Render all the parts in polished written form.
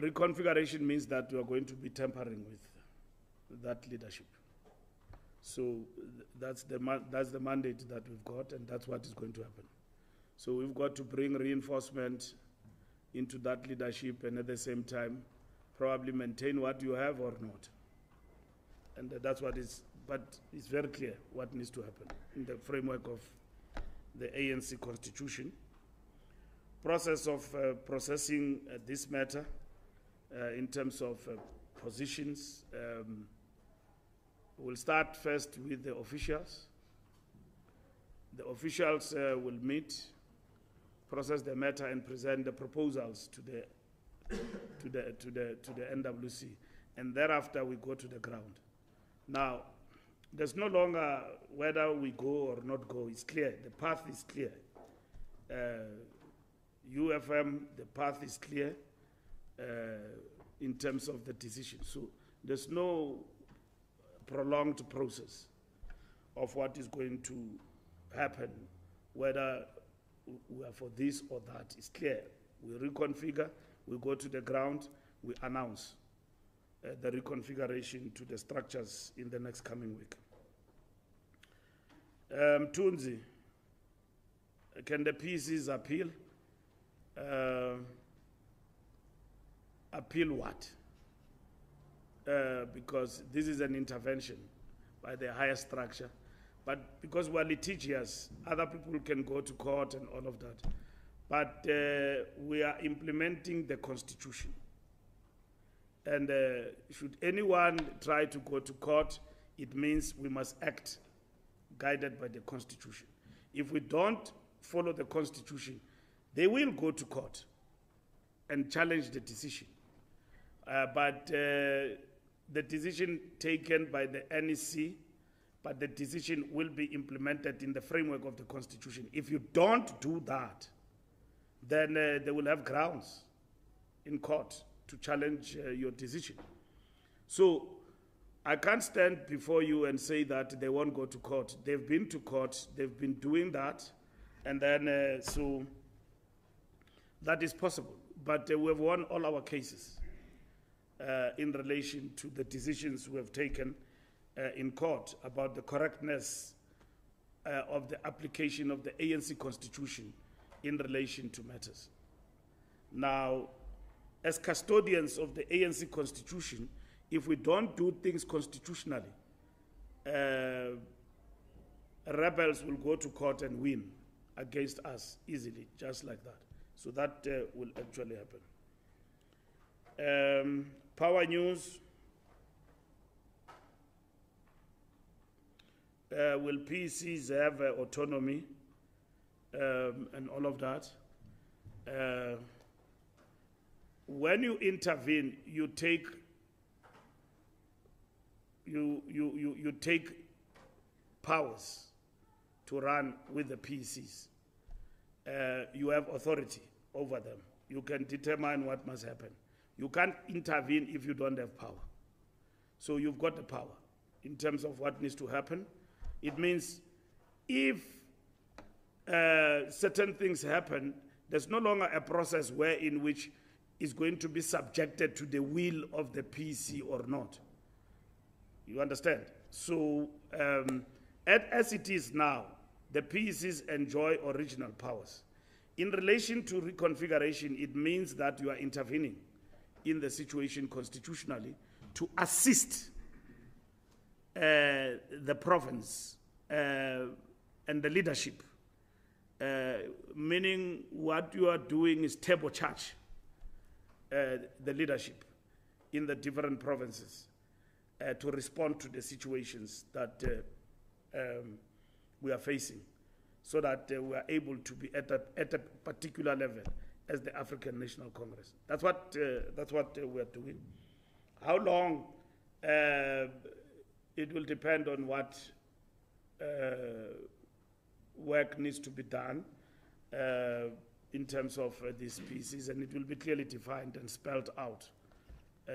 reconfiguration means that we are going to be tampering with that leadership. So that's the mandate that we've got, and that's what is going to happen. So we've got to bring reinforcement into that leadership, and at the same time, probably maintain what you have or not. And that's what is, but it's very clear what needs to happen in the framework of the ANC constitution. Process of processing this matter in terms of positions. We'll start first with the officials. The officials will meet, process the matter, and present the proposals to the NWC, and thereafter we go to the ground. Now, there's no longer whether we go or not go. It's clear. The path is clear. UFM, the path is clear in terms of the decision. So there's no prolonged process of what is going to happen, whether we are for this or that. It's clear. We reconfigure, we go to the ground, we announce the reconfiguration to the structures in the next coming week. Tunzi, can the PCs appeal? Appeal what? Because this is an intervention by the higher structure. But because we're litigious, other people can go to court and all of that. But we are implementing the Constitution. And should anyone try to go to court, it means we must act guided by the Constitution. If we don't follow the Constitution, they will go to court and challenge the decision. But the decision taken by the NEC, but the decision will be implemented in the framework of the Constitution. If you don't do that, then they will have grounds in court to challenge your decision. So I can't stand before you and say that they won't go to court. They've been to court, they've been doing that, and then so that is possible. But we have won all our cases in relation to the decisions we have taken in court about the correctness of the application of the ANC Constitution in relation to matters. Now, as custodians of the ANC Constitution, if we don't do things constitutionally, rebels will go to court and win against us easily, just like that. So that will actually happen. Power News. Will PCs have autonomy and all of that? When you intervene, you take powers to run with the PCs. You have authority over them. You can determine what must happen. You can't intervene if you don't have power. So you've got the power in terms of what needs to happen. It means if certain things happen, there's no longer a process in which is going to be subjected to the will of the PC or not. You understand? So as it is now, the PCs enjoy original powers. In relation to reconfiguration, it means that you are intervening in the situation constitutionally to assist the province and the leadership, meaning what you are doing is turbocharge the leadership in the different provinces to respond to the situations that we are facing, so that we are able to be at a particular level as the African National Congress. That's what we are doing. How long? It will depend on what work needs to be done in terms of these pieces, and it will be clearly defined and spelled out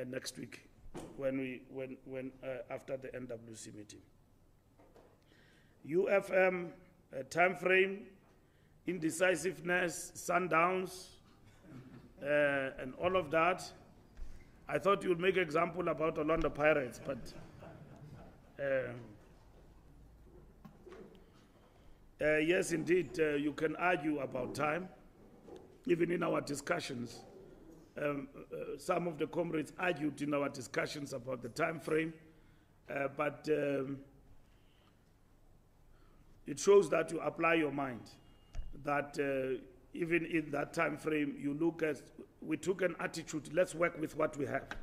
next week when after the NWC meeting. UFM time frame, indecisiveness, sundowns, and all of that. I thought you'd make example about Orlando Pirates, but yes, indeed, you can argue about time. Even in our discussions, some of the comrades argued in our discussions about the time frame, but it shows that you apply your mind, that even in that time frame, you look at, we took an attitude, let's work with what we have.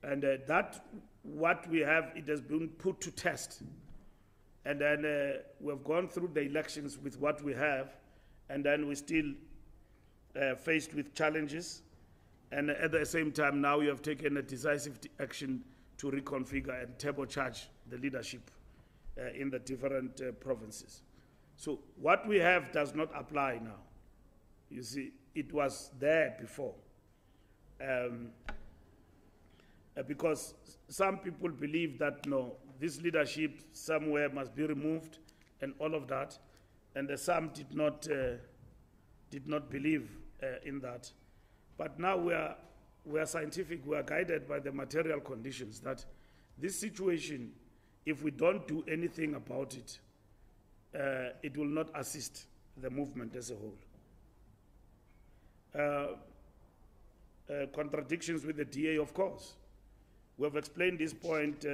And that, what we have, it has been put to test. And then we've gone through the elections with what we have, and then we're still faced with challenges. And at the same time, now you have taken a decisive action to reconfigure and turbocharge the leadership in the different provinces. So what we have does not apply now. You see, it was there before. Because some people believe that, no, this leadership somewhere must be removed and all of that. And some did not believe in that. But now we are scientific, we are guided by the material conditions that this situation, if we don't do anything about it, it will not assist the movement as a whole. Contradictions with the DA, of course. We have explained this point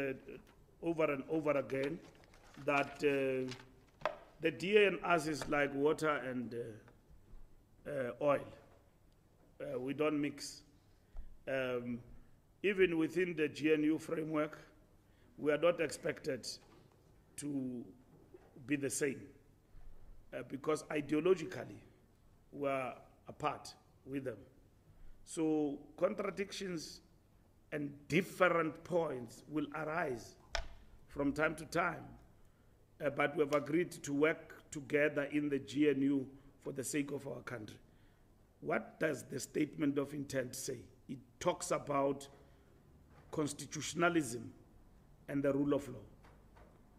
over and over again, that the DA and us is like water and oil. We don't mix. Even within the GNU framework, we are not expected to be the same because ideologically we are apart with them. So contradictions and different points will arise from time to time, but we have agreed to work together in the GNU for the sake of our country. What does the statement of intent say? It talks about constitutionalism and the rule of law.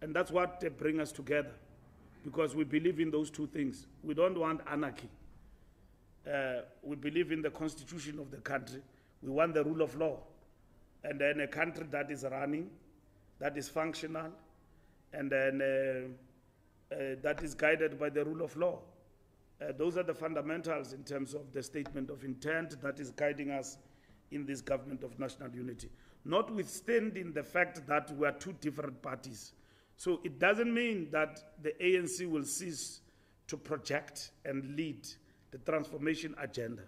And that's what brings us together, because we believe in those two things. We don't want anarchy. We believe in the constitution of the country. We want the rule of law. And then a country that is running, that is functional, and then that is guided by the rule of law. Those are the fundamentals in terms of the statement of intent that is guiding us in this government of national unity. Notwithstanding the fact that we are two different parties. So it doesn't mean that the ANC will cease to project and lead the transformation agenda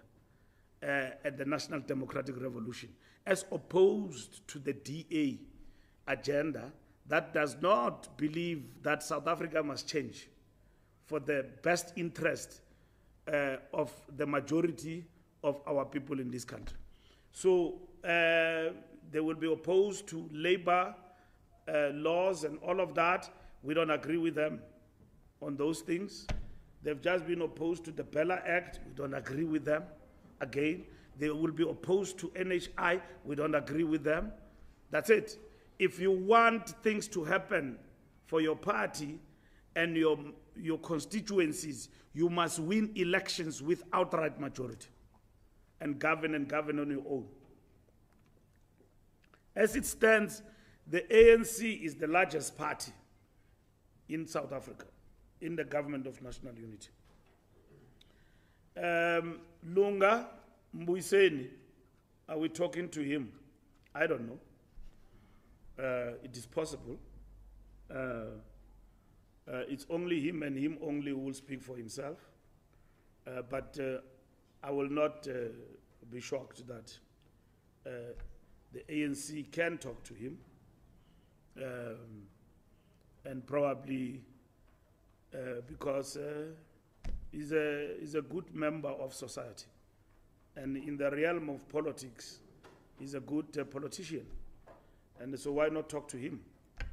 at the National Democratic Revolution, as opposed to the DA agenda that does not believe that South Africa must change for the best interest of the majority of our people in this country. So they will be opposed to labor laws and all of that. We don't agree with them on those things. They've just been opposed to the Bella Act. We don't agree with them. Again, they will be opposed to NHI. We don't agree with them. That's it. If you want things to happen for your party and your constituencies, you must win elections with outright majority and govern on your own. As it stands, the ANC is the largest party in South Africa, in the government of national unity. Lunga Mbuyiseni, are we talking to him? I don't know. It is possible. It's only him and him only who will speak for himself. But I will not be shocked that the ANC can talk to him. And probably because he's a good member of society. And in the realm of politics, he's a good politician. And so why not talk to him?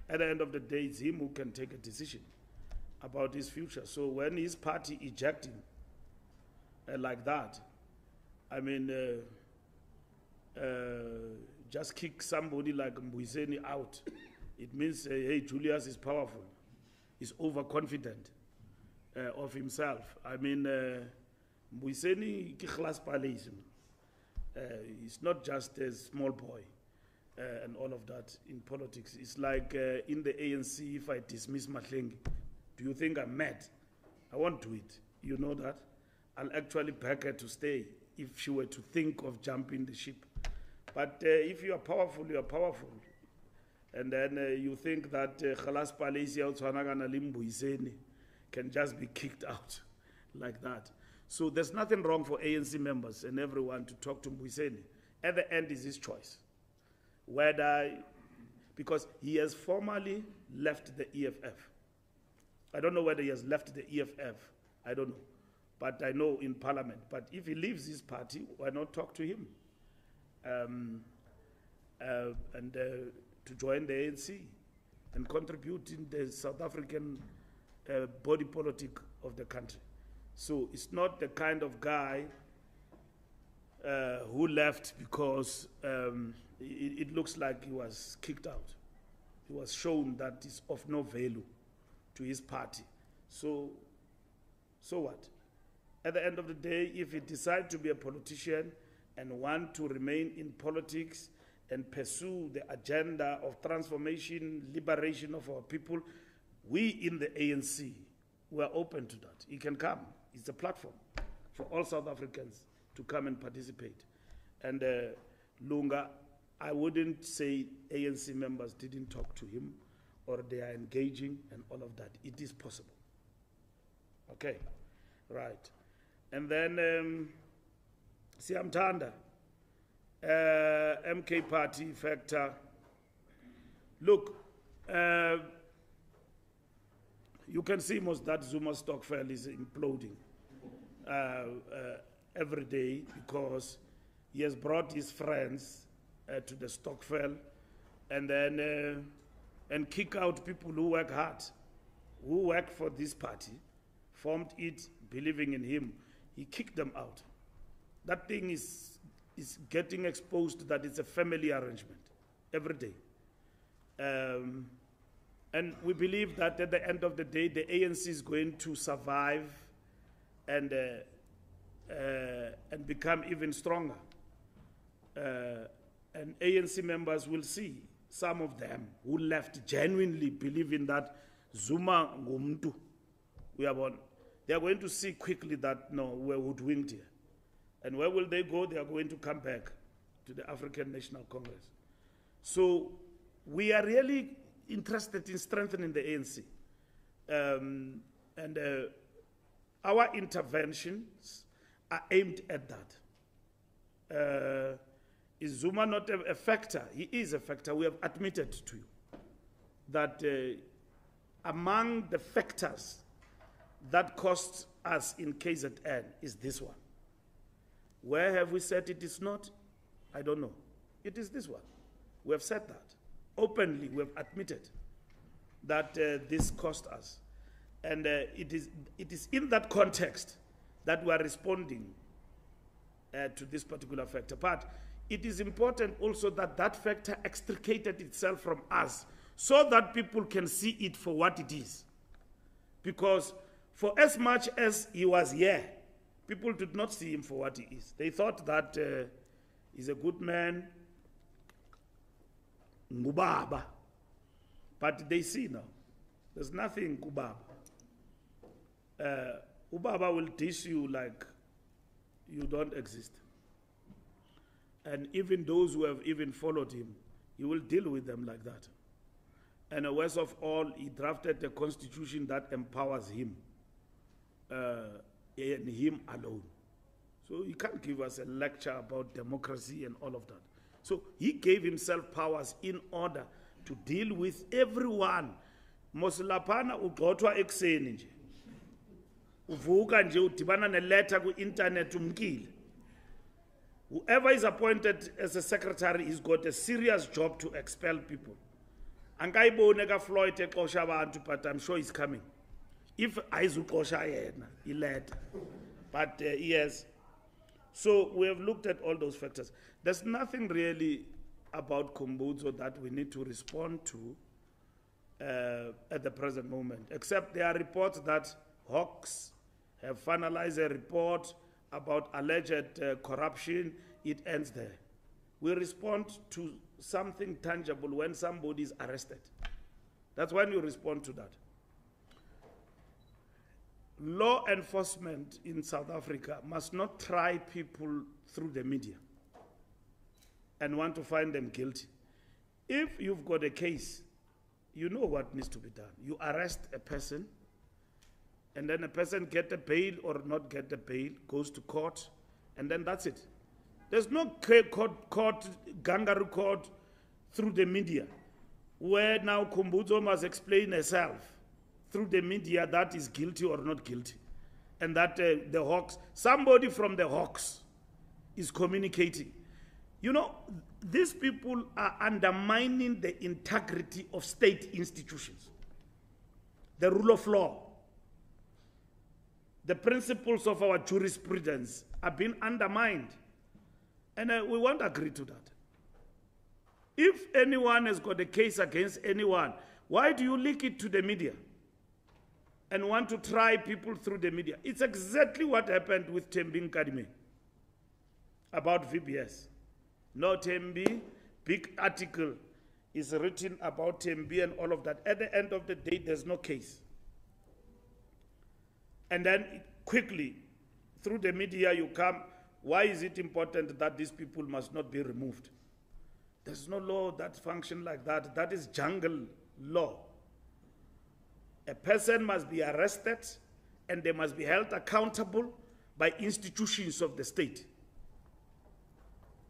At the end of the day, it's him who can take a decision about his future. So when his party eject him like that, I mean, just kick somebody like Mbuyiseni out. It means, hey, Julius is powerful. He's overconfident of himself. I mean, Mbuyiseni ki glass palace. He's not just a small boy and all of that in politics. It's like in the ANC, if I dismiss Mahlengi, do you think I'm mad? I won't do it. You know that? I'll actually beg her to stay if she were to think of jumping the ship. But if you are powerful, you are powerful. And then you think that Khalas Palaisia can just be kicked out like that. So there's nothing wrong for ANC members and everyone to talk to Mbuiseni. At the end is his choice. Because he has formally left the EFF. I don't know whether he has left the EFF. I don't know. But I know in Parliament. But if he leaves his party, why not talk to him? To join the ANC and contribute in the South African body politic of the country. So it's not the kind of guy who left because it looks like he was kicked out. He was shown that it's of no value to his party. So what? At the end of the day, if he decides to be a politician and want to remain in politics and pursue the agenda of transformation, liberation of our people, we in the ANC, we are open to that. He can come. It's a platform for all South Africans to come and participate. And Lunga, I wouldn't say ANC members didn't talk to him or they are engaging and all of that. It is possible. Okay, right. And then Siyamthanda, MK Party factor. Look, you can see most that Zuma stokvel is imploding every day because he has brought his friends to the stokvel and then and kick out people who work hard, who work for this party, formed it, believing in him. He kicked them out. That thing is getting exposed that it's a family arrangement every day. And we believe that at the end of the day, the ANC is going to survive and become even stronger. And ANC members will see some of them who left genuinely believing that Zuma ngumntu. They are going to see quickly that, no, we're hoodwinked here. And where will they go? They are going to come back to the African National Congress. So we are really interested in strengthening the ANC. Our interventions are aimed at that. Is Zuma not a factor? He is a factor. We have admitted to you that among the factors that cost us in KZN is this one. Where have we said it is not? I don't know. It is this one. We have said that. Openly, we have admitted that this cost us. And it is in that context that we are responding to this particular factor. But it is important also that that factor extricated itself from us so that people can see it for what it is. Because for as much as he was here, people did not see him for what he is. They thought that he's a good man, ngubaba. But they see now, there's nothing ngubaba. Ubaba will dish you like you don't exist. And even those who have even followed him, he will deal with them like that. And worst of all, he drafted a constitution that empowers him and him alone. So he can't give us a lecture about democracy and all of that. So he gave himself powers in order to deal with everyone. Mosilapana ugotwa ekseni nje. Uvuka nje udibana ne-letter ku-internet umkile. Whoever is appointed as a secretary has got a serious job to expel people. Angayibone ka Floyd exosha abantu, but I'm sure he's coming. If ayizuxosha yena ileta, but yes. So we have looked at all those factors. There's nothing really about Khumbudzo that we need to respond to at the present moment, except there are reports that Hawks have finalized a report about alleged corruption it ends there. We respond to something tangible when somebody is arrested. That's when you respond to that. Law enforcement in South Africa must not try people through the media and want to find them guilty. If you've got a case, you know what needs to be done. You arrest a person, and then a person get a bail or not get a bail, goes to court, and then that's it. There's no kangaroo court through the media, where now Kumbuzo must explain herself through the media that is guilty or not guilty. And that the Hawks, somebody from the Hawks is communicating. You know, these people are undermining the integrity of state institutions, the rule of law. The principles of our jurisprudence are being undermined. And we won't agree to that. If anyone has got a case against anyone, why do you leak it to the media and want to try people through the media? It's exactly what happened with Tembi Nkadime about VBS. No Tembi, big article is written about Tembi and all of that. At the end of the day, there's no case. And then quickly, through the media, you come, why is it important that these people must not be removed? There's no law that functions like that. That is jungle law. A person must be arrested and they must be held accountable by institutions of the state.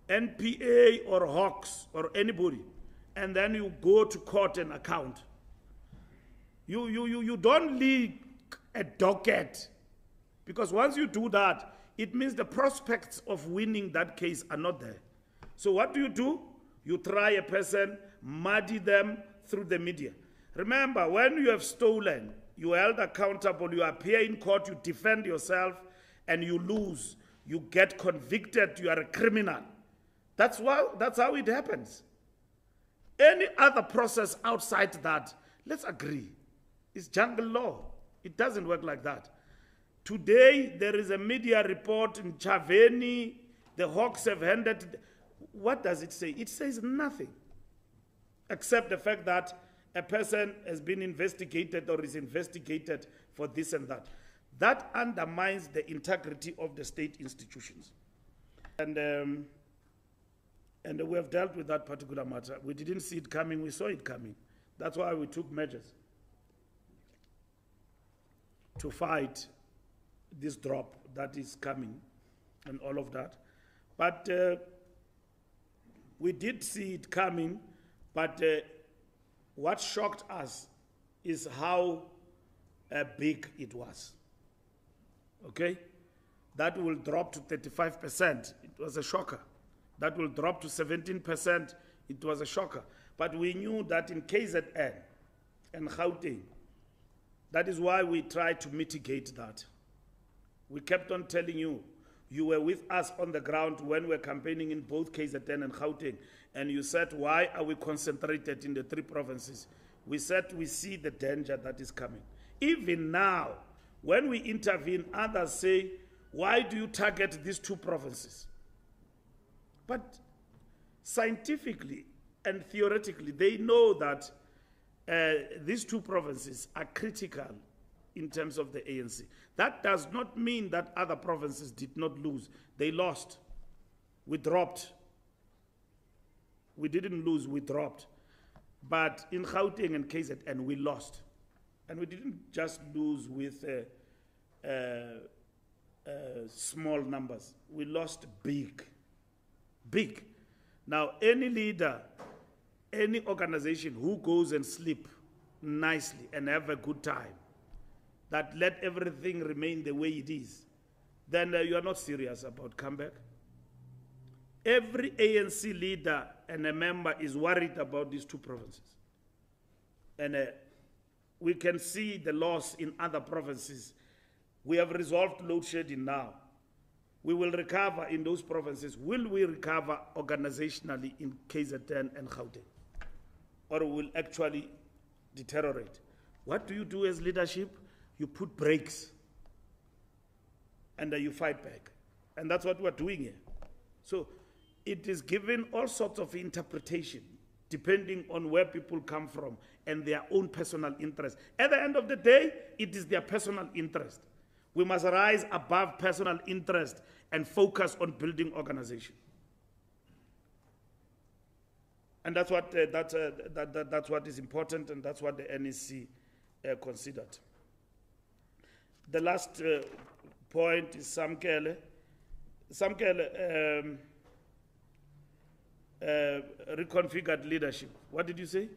NPA or Hawks or anybody. And then you go to court and account. You don't leak a docket, because once you do that, it means the prospects of winning that case are not there. So what do? You try a person, muddy them through the media. Remember, when you have stolen, you are held accountable, you appear in court, you defend yourself, and you lose. You get convicted, you are a criminal. That's how it happens. Any other process outside that, let's agree, is jungle law. It doesn't work like that. Today, there is a media report in Chaveni, the Hawks have handed. What does it say? It says nothing, except the fact that a person has been investigated or is investigated for this and that. That undermines the integrity of the state institutions. And we have dealt with that particular matter. We didn't see it coming, we saw it coming. That's why we took measures to fight this drop that is coming and all of that. But we did see it coming, but what shocked us is how big it was. Okay? That will drop to 35%. It was a shocker. That will drop to 17%. It was a shocker. But we knew that in KZN and Gauteng, that is why we tried to mitigate that. We kept on telling you, you were with us on the ground when we were campaigning in both KZN and Gauteng, and you said, why are we concentrated in the 3 provinces? We said we see the danger that is coming. Even now, when we intervene, others say, why do you target these 2 provinces? But scientifically and theoretically, they know that these 2 provinces are critical in terms of the ANC. That does not mean that other provinces did not lose. They lost. We dropped. We didn't lose, we dropped. But in Gauteng and KZN, we lost. And we didn't just lose with small numbers. We lost big. Big. Now, any leader, any organization who goes and sleep nicely and have a good time, that let everything remain the way it is, then you are not serious about comeback. Every ANC leader and a member is worried about these 2 provinces. And we can see the loss in other provinces. We have resolved load shedding now. We will recover in those provinces. Will we recover organizationally in KZN and Gauteng? Or will actually deteriorate? What do you do as leadership? You put brakes and you fight back. And that's what we're doing here. So it is given all sorts of interpretation depending on where people come from and their own personal interest. At the end of the day, it is their personal interest. We must rise above personal interest and focus on building organization. And that's what that's what is important, and that's what the NEC considered. The last point is Samkele. Samkele reconfigured leadership. What did you say?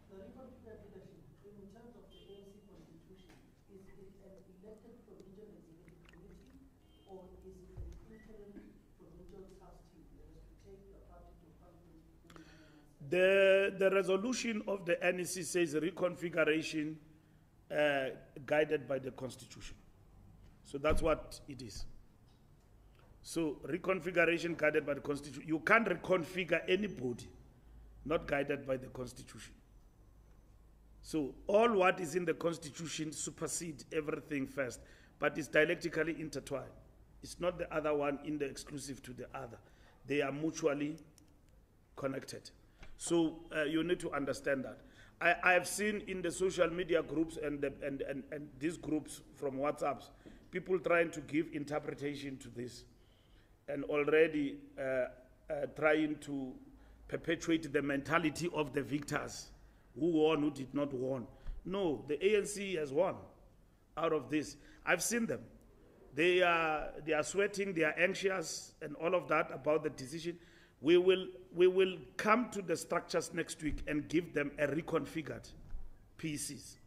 The reconfigured leadership, in terms of the ANC constitution, is it an elected provincial executive committee, or is it an interim provincial trustee that has to take the party to parliament? The resolution of the NEC says reconfiguration guided by the constitution. So that's what it is. So reconfiguration guided by the constitution. You can't reconfigure anybody not guided by the constitution. So all what is in the constitution supersedes everything first, but it's dialectically intertwined. It's not the other one in the exclusive to the other. They are mutually connected. So you need to understand that. I have seen in the social media groups and these groups from WhatsApps, people trying to give interpretation to this and already trying to perpetuate the mentality of the victors, who won, who did not won. No, the ANC has won out of this. I've seen them. They are sweating, they are anxious and all of that about the decision. We will come to the structures next week and give them a reconfigured PCs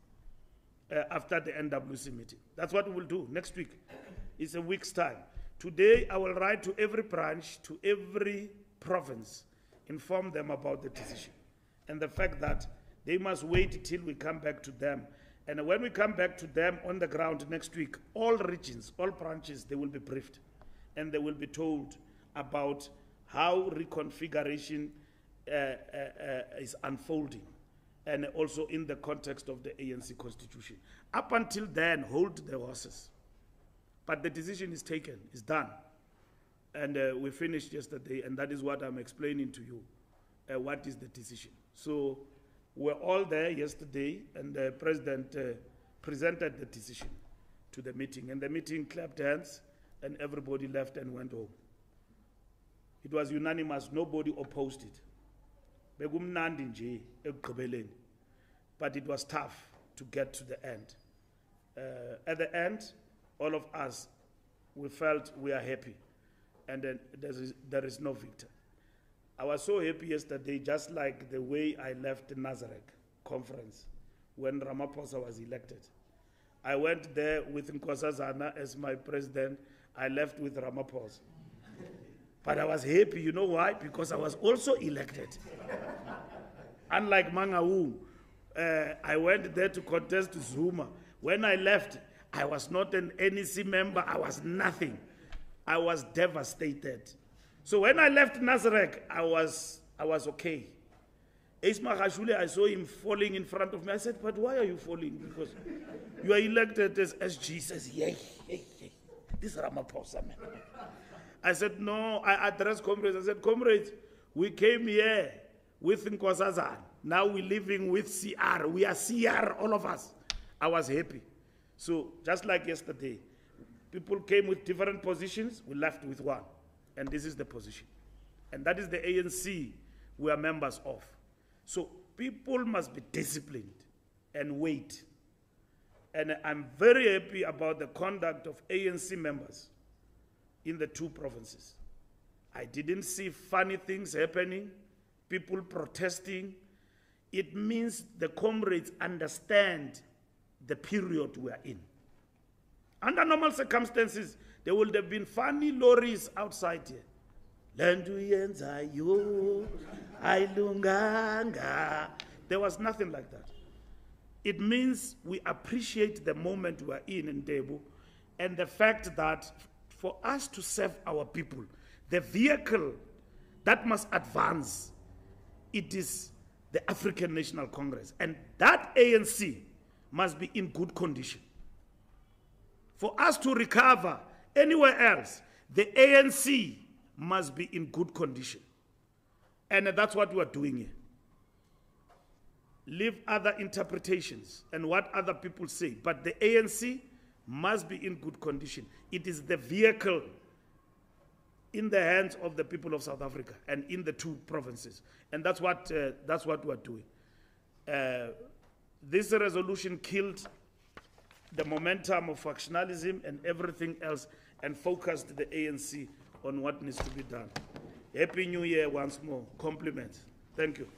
after the NWC meeting. That's what we will do next week. It's a week's time. Today, I will write to every branch, to every province, inform them about the decision and the fact that they must wait till we come back to them. And when we come back to them on the ground next week, all regions, all branches, they will be briefed and they will be told about how reconfiguration is unfolding, and also in the context of the ANC constitution. Up until then, hold the horses. But the decision is taken, it's done. And we finished yesterday, and that is what I'm explaining to you. What is the decision? So we're all there yesterday, and the president presented the decision to the meeting, and the meeting clapped hands, and everybody left and went home. It was unanimous, nobody opposed it. But it was tough to get to the end. At the end, all of us, we felt we are happy, and then there is no victor. I was so happy yesterday, just like the way I left the Nazareth conference when Ramaphosa was elected. I went there with Nkosazana as my president. I left with Ramaphosa. But I was happy, you know why? Because I was also elected. Unlike Mangaung, I went there to contest Zuma. When I left, I was not an NEC member, I was nothing. I was devastated. So when I left Nazareth, I was okay. Isma Khashule, I saw him falling in front of me. I said, but why are you falling? Because you are elected as SG. He says, yeah, this Ramaphosa, man. I said, no, I addressed comrades. I said, comrades, we came here with Nkosazana. Now we're living with CR. We are CR, all of us. I was happy. So just like yesterday, people came with different positions. We left with one. And this is the position. And that is the ANC we are members of. So people must be disciplined and wait. And I'm very happy about the conduct of ANC members in the two provinces. I didn't see funny things happening, people protesting. It means the comrades understand the period we are in. Under normal circumstances, there would have been funny lorries outside here. There was nothing like that. It means we appreciate the moment we are in Debu, and the fact that for us to serve our people, the vehicle that must advance, it is the African National Congress. And that ANC must be in good condition. For us to recover anywhere else, the ANC must be in good condition. And that's what we are doing here. Leave other interpretations and what other people say. But the ANC must be in good condition. It is the vehicle in the hands of the people of South Africa and in the two provinces. And that's what we're doing. This resolution killed the momentum of factionalism and everything else and focused the ANC on what needs to be done. Happy New Year once more. Compliments. Thank you.